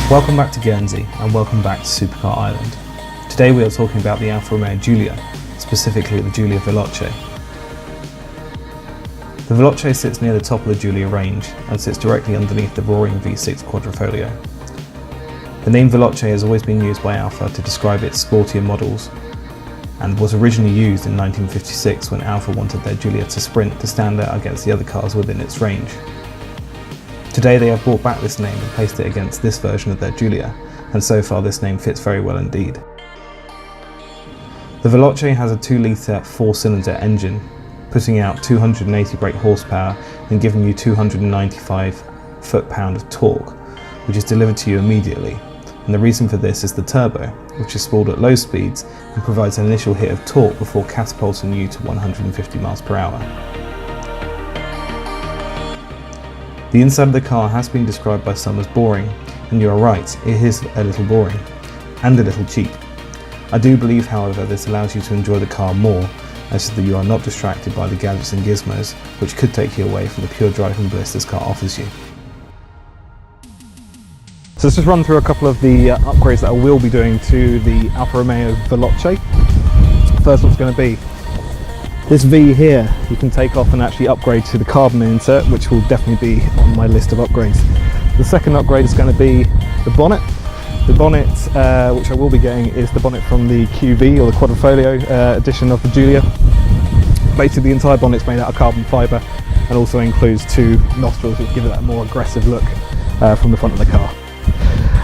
Welcome back to Guernsey and welcome back to Supercar Island. Today we are talking about the Alfa Romeo Giulia, specifically the Giulia Veloce. The Veloce sits near the top of the Giulia range and sits directly underneath the roaring V6 Quadrifoglio. The name Veloce has always been used by Alfa to describe its sportier models and was originally used in 1956 when Alfa wanted their Giulia to sprint to stand out against the other cars within its range. Today they have brought back this name and placed it against this version of their Giulia, and so far this name fits very well indeed. The Veloce has a 2-litre 4-cylinder engine, putting out 280 brake horsepower and giving you 295 foot-pound of torque, which is delivered to you immediately. And the reason for this is the turbo, which is spooled at low speeds and provides an initial hit of torque before catapulting you to 150 miles per hour. The inside of the car has been described by some as boring, and you are right, it is a little boring, and a little cheap. I do believe, however, this allows you to enjoy the car more, as that you are not distracted by the gadgets and gizmos, which could take you away from the pure driving bliss this car offers you. So let's just run through a couple of the upgrades that I will be doing to the Alfa Romeo Veloce. First one's going to be this V here. You can take off and actually upgrade to the carbon insert, which will definitely be on my list of upgrades. The second upgrade is going to be the bonnet. The bonnet, which I will be getting, is the bonnet from the QV or the Quadrifoglio edition of the Giulia. Basically the entire bonnet's made out of carbon fibre and also includes 2 nostrils, which give it that more aggressive look from the front of the car.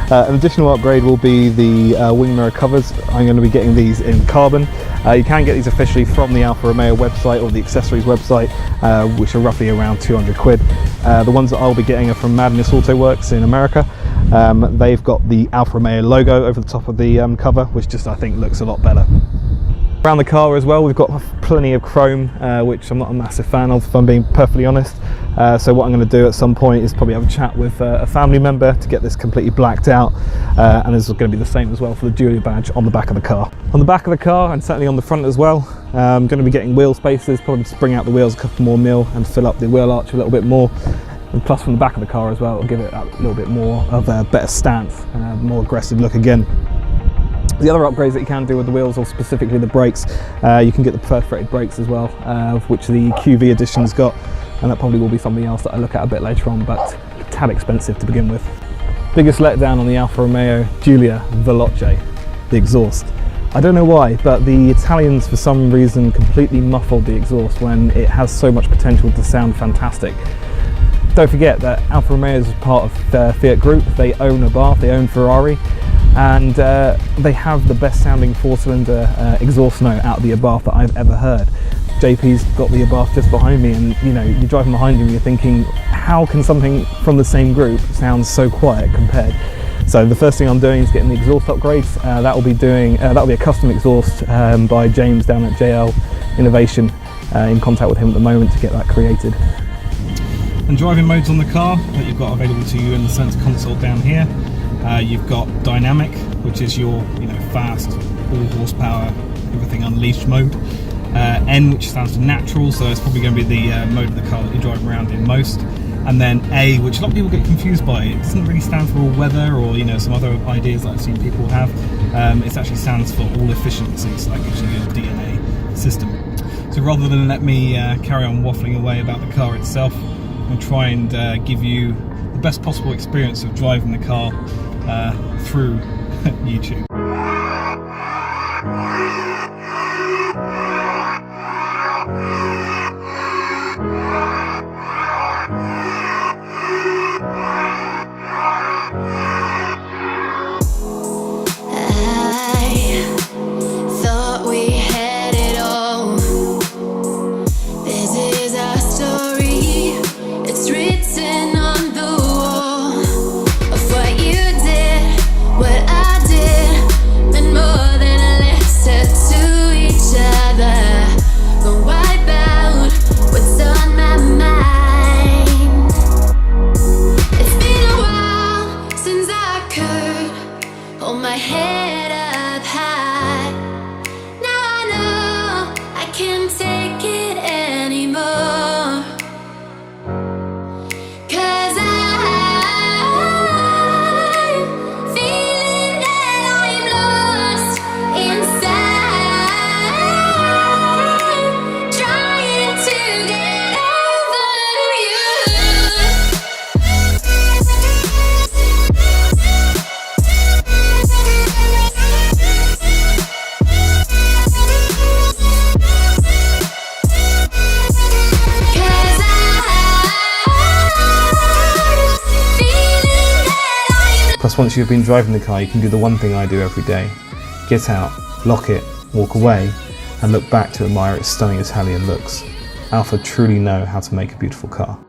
An additional upgrade will be the wing mirror covers. I'm going to be getting these in carbon. You can get these officially from the Alfa Romeo website or the accessories website, which are roughly around 200 quid. The ones that I'll be getting are from Madness Auto Works in America. They've got the Alfa Romeo logo over the top of the cover, which just I think looks a lot better. Around the car as well, we've got plenty of chrome, which I'm not a massive fan of, if I'm being perfectly honest. So what I'm going to do at some point is probably have a chat with a family member to get this completely blacked out, and this is going to be the same as well for the Giulia badge on the back of the car. On the back of the car, and certainly on the front as well, I'm going to be getting wheel spacers, probably just bring out the wheels a couple more mil and fill up the wheel arch a little bit more. And plus from the back of the car as well, it'll give it a little bit more of a better stance and a more aggressive look again. The other upgrades that you can do with the wheels, or specifically the brakes, you can get the perforated brakes as well, which the QV edition's got, and that probably will be something else that I look at a bit later on, but a tad expensive to begin with. Biggest letdown on the Alfa Romeo Giulia Veloce, the exhaust. I don't know why, but the Italians for some reason completely muffled the exhaust when it has so much potential to sound fantastic. Don't forget that Alfa Romeo is part of the Fiat Group. They own Abarth, they own Ferrari, and they have the best sounding 4-cylinder exhaust note out of the Abarth that I've ever heard. JP's got the Abarth just behind me, and you know, you're driving behind him, you're thinking, how can something from the same group sound so quiet compared? So the first thing I'm doing is getting the exhaust upgrades. That'll be a custom exhaust by James down at JL Innovation. In contact with him at the moment to get that created. And driving modes on the car that you've got available to you in the center console down here. You've got dynamic, which is your fast, all horsepower, everything unleashed mode. N, which stands for natural, so it's probably going to be the mode of the car that you drive around in most. And then A, which a lot of people get confused by. It doesn't really stand for all weather or some other ideas that I've seen people have. It actually stands for all efficiency, so that gives you your DNA system. So rather than let me carry on waffling away about the car itself, and try and give you the best possible experience of driving the car through YouTube. What I did Plus, once you've been driving the car, you can do the one thing I do every day. Get out, lock it, walk away, and look back to admire its stunning Italian looks. Alfa truly know how to make a beautiful car.